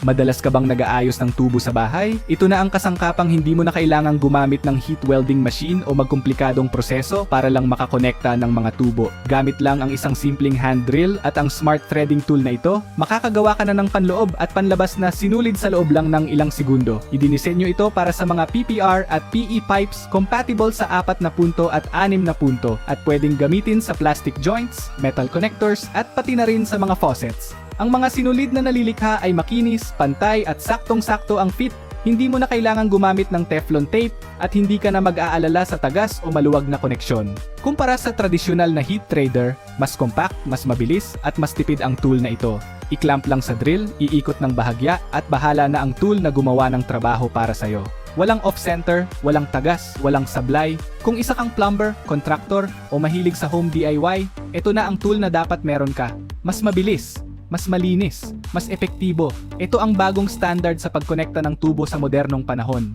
Madalas ka bang nag-aayos ng tubo sa bahay? Ito na ang kasangkapang hindi mo na kailangang gumamit ng heat welding machine o magkomplikadong proseso para lang makakonekta ng mga tubo. Gamit lang ang isang simpleng hand drill at ang smart threading tool na ito, makakagawa ka na ng panloob at panlabas na sinulid sa loob lang ng ilang segundo. Idinisenyo ito para sa mga PPR at PE pipes, compatible sa 4 na punto at 6 na punto, at pwedeng gamitin sa plastic joints, metal connectors, at pati na rin sa mga faucets. Ang mga sinulid na nalilikha ay makinis, pantay at saktong-sakto ang fit. Hindi mo na kailangang gumamit ng Teflon tape at hindi ka na mag-aalala sa tagas o maluwag na koneksyon. Kumpara sa tradisyonal na heat treader, mas compact, mas mabilis at mas tipid ang tool na ito. I-clamp lang sa drill, iikot ng bahagya at bahala na ang tool na gumawa ng trabaho para sa'yo. Walang off-center, walang tagas, walang sablay. Kung isa kang plumber, contractor o mahilig sa home DIY, ito na ang tool na dapat meron ka. Mas mabilis, mas malinis, mas epektibo. Ito ang bagong standard sa pagkonekta ng tubo sa modernong panahon.